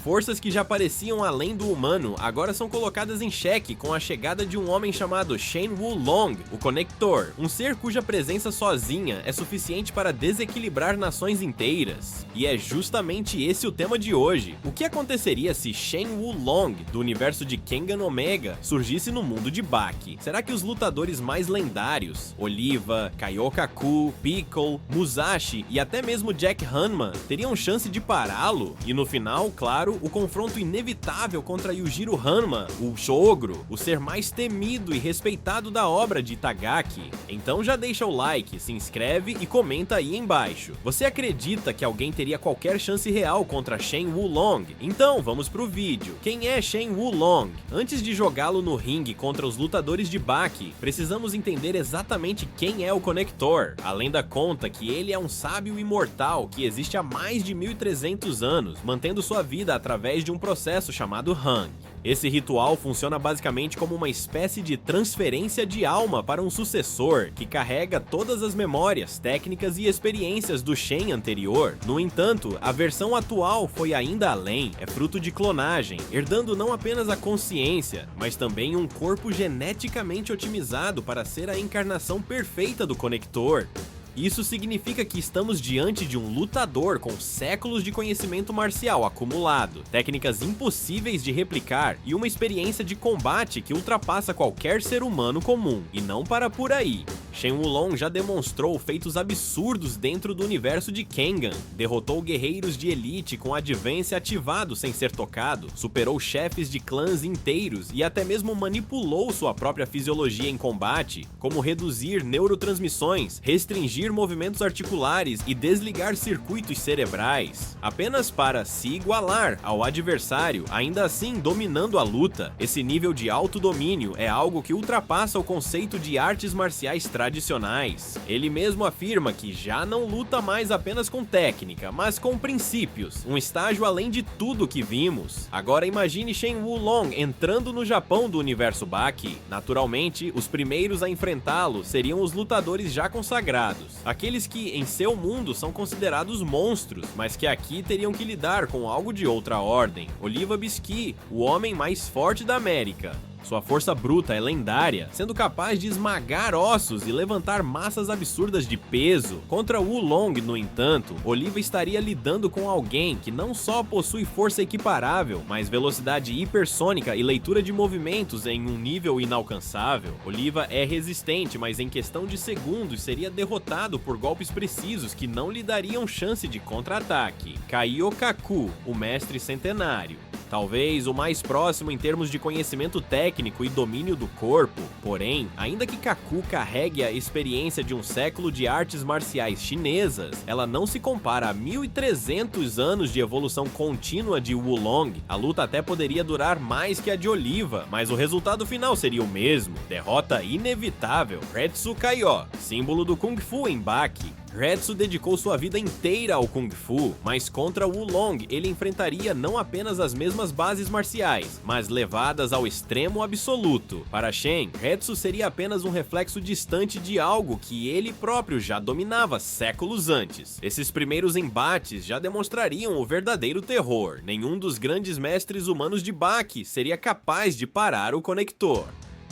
forças que já pareciam além do humano agora são colocadas em xeque com a chegada de um homem chamado Shen Wulong, o Conector, um ser cuja presença sozinha é suficiente para desequilibrar nações inteiras. E é justamente esse o tema de hoje. O que aconteceria se Shen Wulong, do universo de Kengan Omega, surgisse no mundo de Baki? Será que os lutadores mais lendários, Oliva, Kaiokaku, Piccolo, Musashi e até mesmo Jack Hanma, teriam chance de pará-lo? E no final, claro, o confronto inevitável contra Yujiro Hanma, o Shogro, o ser mais temido e respeitado da obra de Itagaki. Então já deixa o like, se inscreve e comenta aí embaixo. Você acredita que alguém teria qualquer chance real contra Shen Wulong? Então vamos pro vídeo. Quem é Shen Wulong? Antes de jogá-lo no ringue contra os lutadores de Baki, precisamos entender exatamente quem é o Conector. A lenda conta que ele é um sábio imortal que existe há mais de 1300 anos, mantendo sua vida através de um processo chamado Hang. Esse ritual funciona basicamente como uma espécie de transferência de alma para um sucessor, que carrega todas as memórias, técnicas e experiências do Shen anterior. No entanto, a versão atual foi ainda além, é fruto de clonagem, herdando não apenas a consciência, mas também um corpo geneticamente otimizado para ser a encarnação perfeita do Conector. Isso significa que estamos diante de um lutador com séculos de conhecimento marcial acumulado, técnicas impossíveis de replicar e uma experiência de combate que ultrapassa qualquer ser humano comum. E não para por aí. Shen Wulong já demonstrou feitos absurdos dentro do universo de Kengan, derrotou guerreiros de elite com Advance ativado sem ser tocado, superou chefes de clãs inteiros e até mesmo manipulou sua própria fisiologia em combate, como reduzir neurotransmissões, restringir movimentos articulares e desligar circuitos cerebrais, apenas para se igualar ao adversário, ainda assim dominando a luta. Esse nível de autodomínio é algo que ultrapassa o conceito de artes marciais tradicionais. Ele mesmo afirma que já não luta mais apenas com técnica, mas com princípios, um estágio além de tudo que vimos. Agora imagine Shen Wulong entrando no Japão do universo Baki. Naturalmente, os primeiros a enfrentá-lo seriam os lutadores já consagrados, aqueles que em seu mundo são considerados monstros, mas que aqui teriam que lidar com algo de outra ordem. Oliva Biscuit, o homem mais forte da América. Sua força bruta é lendária, sendo capaz de esmagar ossos e levantar massas absurdas de peso. Contra Wulong, no entanto, Oliva estaria lidando com alguém que não só possui força equiparável, mas velocidade hipersônica e leitura de movimentos em um nível inalcançável. Oliva é resistente, mas em questão de segundos seria derrotado por golpes precisos que não lhe dariam chance de contra-ataque. Kaiokaku, o mestre centenário. Talvez o mais próximo em termos de conhecimento técnico e domínio do corpo. Porém, ainda que Kaku carregue a experiência de um século de artes marciais chinesas, ela não se compara a 1300 anos de evolução contínua de Wulong. A luta até poderia durar mais que a de Oliva, mas o resultado final seria o mesmo: derrota inevitável. Retsu Kaiô, símbolo do Kung Fu em Baki. Retsu dedicou sua vida inteira ao Kung Fu, mas contra Wulong ele enfrentaria não apenas as mesmas bases marciais, mas levadas ao extremo absoluto. Para Shen, Retsu seria apenas um reflexo distante de algo que ele próprio já dominava séculos antes. Esses primeiros embates já demonstrariam o verdadeiro terror. Nenhum dos grandes mestres humanos de Baki seria capaz de parar o Conector.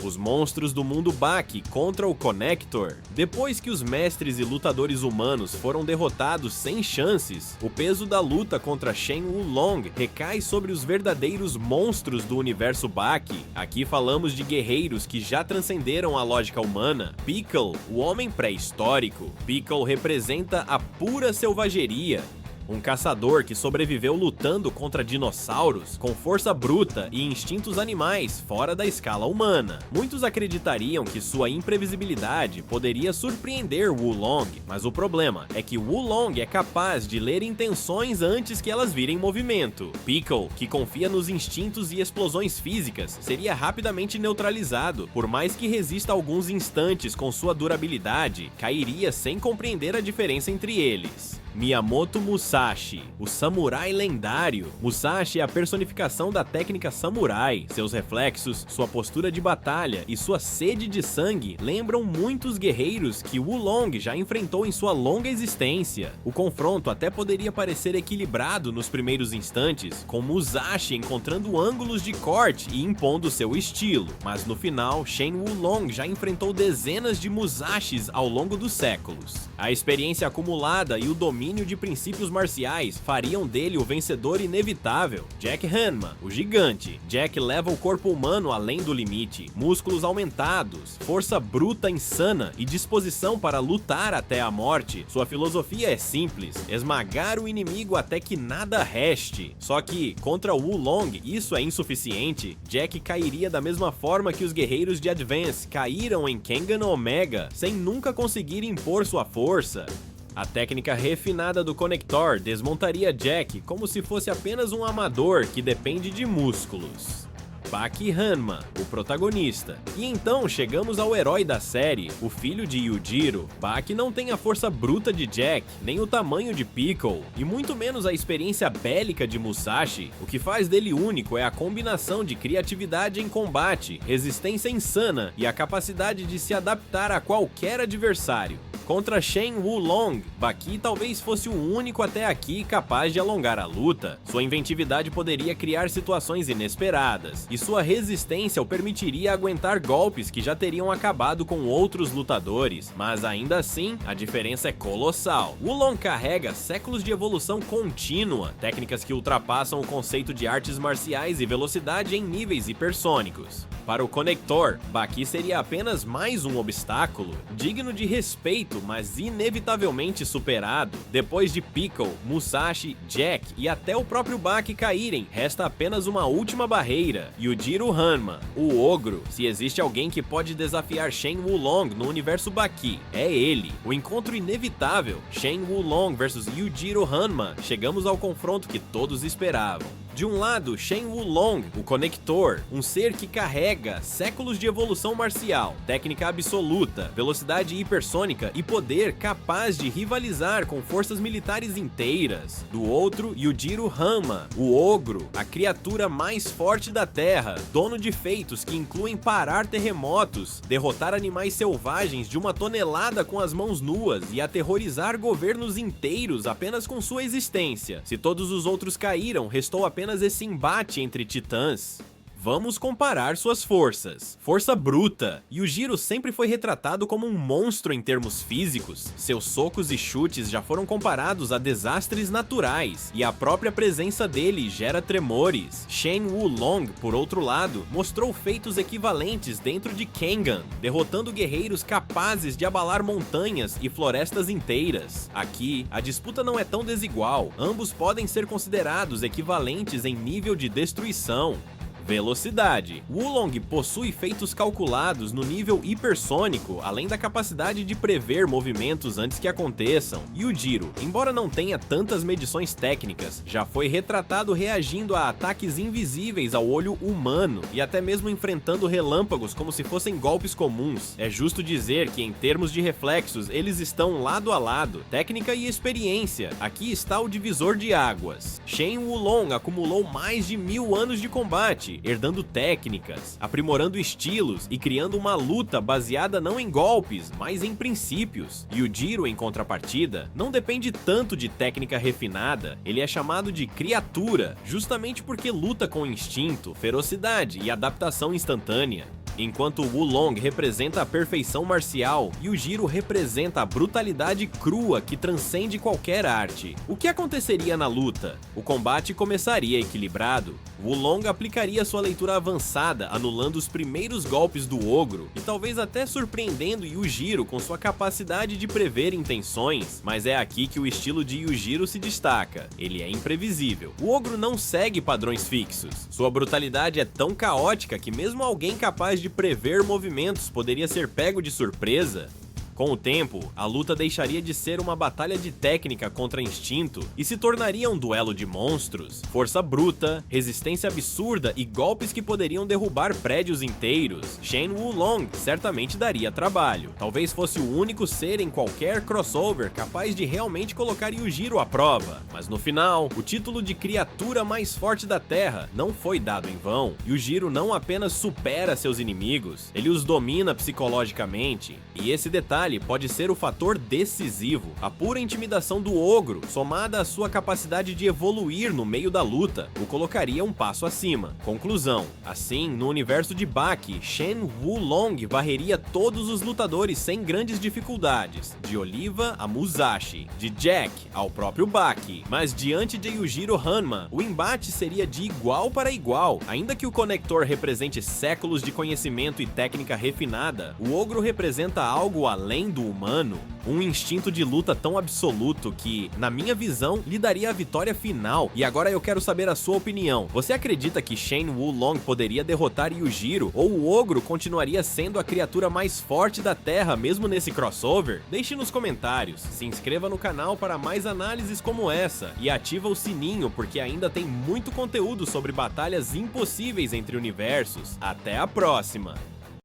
Os monstros do mundo Baki contra o Conector. Depois que os mestres e lutadores humanos foram derrotados sem chances, o peso da luta contra Shen Wulong recai sobre os verdadeiros monstros do universo Baki. Aqui falamos de guerreiros que já transcenderam a lógica humana. Piccolo, o homem pré-histórico. Piccolo representa a pura selvageria. Um caçador que sobreviveu lutando contra dinossauros, com força bruta e instintos animais fora da escala humana. Muitos acreditariam que sua imprevisibilidade poderia surpreender Wulong, mas o problema é que Wulong é capaz de ler intenções antes que elas virem movimento. Piccolo, que confia nos instintos e explosões físicas, seria rapidamente neutralizado. Por mais que resista alguns instantes com sua durabilidade, cairia sem compreender a diferença entre eles. Miyamoto Musashi, o samurai lendário. Musashi é a personificação da técnica samurai. Seus reflexos, sua postura de batalha e sua sede de sangue lembram muitos guerreiros que Wulong já enfrentou em sua longa existência. O confronto até poderia parecer equilibrado nos primeiros instantes, com Musashi encontrando ângulos de corte e impondo seu estilo, mas no final, Shen Wulong já enfrentou dezenas de Musashis ao longo dos séculos. A experiência acumulada e o domínio de princípios marciais fariam dele o vencedor inevitável. Jack Hanma, o gigante. Jack leva o corpo humano além do limite, músculos aumentados, força bruta insana e disposição para lutar até a morte. Sua filosofia é simples: esmagar o inimigo até que nada reste. Só que, contra Wulong, isso é insuficiente. Jack cairia da mesma forma que os guerreiros de Advance caíram em Kengan Omega, sem nunca conseguir impor sua força. A técnica refinada do Conector desmontaria Jack como se fosse apenas um amador que depende de músculos. Baki Hanma, o protagonista. E então chegamos ao herói da série, o filho de Yujiro. Baki não tem a força bruta de Jack, nem o tamanho de Piccolo, e muito menos a experiência bélica de Musashi. O que faz dele único é a combinação de criatividade em combate, resistência insana e a capacidade de se adaptar a qualquer adversário. Contra Shen Wulong, Baki talvez fosse o único até aqui capaz de alongar a luta. Sua inventividade poderia criar situações inesperadas, e sua resistência o permitiria aguentar golpes que já teriam acabado com outros lutadores, mas ainda assim, a diferença é colossal. Wulong carrega séculos de evolução contínua, técnicas que ultrapassam o conceito de artes marciais e velocidade em níveis hipersônicos. Para o Conector, Baki seria apenas mais um obstáculo, digno de respeito, mas inevitavelmente superado. Depois de Piccolo, Musashi, Jack e até o próprio Baki caírem, resta apenas uma última barreira: Yujiro Hanma, o ogro. Se existe alguém que pode desafiar Shen Wulong no universo Baki, é ele. O encontro inevitável, Shen Wulong vs Yujiro Hanma. Chegamos ao confronto que todos esperavam. De um lado, Shen Wulong, o Conector, um ser que carrega séculos de evolução marcial, técnica absoluta, velocidade hipersônica e poder capaz de rivalizar com forças militares inteiras. Do outro, Yujiro Hanma, o ogro, a criatura mais forte da Terra, dono de feitos que incluem parar terremotos, derrotar animais selvagens de 1 tonelada com as mãos nuas e aterrorizar governos inteiros apenas com sua existência. Se todos os outros caíram, restou apenas esse embate entre titãs. Vamos comparar suas forças. Força bruta. Yujiro sempre foi retratado como um monstro em termos físicos. Seus socos e chutes já foram comparados a desastres naturais, e a própria presença dele gera tremores. Shen Wulong, por outro lado, mostrou feitos equivalentes dentro de Kengan, derrotando guerreiros capazes de abalar montanhas e florestas inteiras. Aqui, a disputa não é tão desigual. Ambos podem ser considerados equivalentes em nível de destruição. Velocidade. Wulong possui feitos calculados no nível hipersônico, além da capacidade de prever movimentos antes que aconteçam. Yujiro, embora não tenha tantas medições técnicas, já foi retratado reagindo a ataques invisíveis ao olho humano e até mesmo enfrentando relâmpagos como se fossem golpes comuns. É justo dizer que, em termos de reflexos, eles estão lado a lado. Técnica e experiência. Aqui está o divisor de águas. Shen Wulong acumulou mais de 1000 anos de combate, herdando técnicas, aprimorando estilos e criando uma luta baseada não em golpes, mas em princípios. Yujiro, em contrapartida, não depende tanto de técnica refinada. Ele é chamado de criatura, justamente porque luta com instinto, ferocidade e adaptação instantânea. Enquanto Wulong representa a perfeição marcial, Yujiro representa a brutalidade crua que transcende qualquer arte. O que aconteceria na luta? O combate começaria equilibrado. Wulong aplicaria sua leitura avançada, anulando os primeiros golpes do ogro e talvez até surpreendendo Yujiro com sua capacidade de prever intenções, mas é aqui que o estilo de Yujiro se destaca. Ele é imprevisível. O ogro não segue padrões fixos. Sua brutalidade é tão caótica que mesmo alguém capaz de prever movimentos poderia ser pego de surpresa. Com o tempo, a luta deixaria de ser uma batalha de técnica contra instinto e se tornaria um duelo de monstros, força bruta, resistência absurda e golpes que poderiam derrubar prédios inteiros. Shen Wulong certamente daria trabalho. Talvez fosse o único ser em qualquer crossover capaz de realmente colocar Yujiro à prova. Mas no final, o título de criatura mais forte da Terra não foi dado em vão. Yujiro não apenas supera seus inimigos, ele os domina psicologicamente. E esse detalhe pode ser o fator decisivo. A pura intimidação do ogro, somada à sua capacidade de evoluir no meio da luta, o colocaria um passo acima. Conclusão: assim, no universo de Baki, Shen Wulong varreria todos os lutadores sem grandes dificuldades, de Oliva a Musashi, de Jack ao próprio Baki. Mas diante de Yujiro Hanma, o embate seria de igual para igual. Ainda que o conector represente séculos de conhecimento e técnica refinada, o ogro representa algo além do humano, um instinto de luta tão absoluto que, na minha visão, lhe daria a vitória final. E agora eu quero saber a sua opinião. Você acredita que Shen Wulong poderia derrotar Yujiro, ou o ogro continuaria sendo a criatura mais forte da Terra mesmo nesse crossover? Deixe nos comentários, se inscreva no canal para mais análises como essa e ativa o sininho porque ainda tem muito conteúdo sobre batalhas impossíveis entre universos. Até a próxima!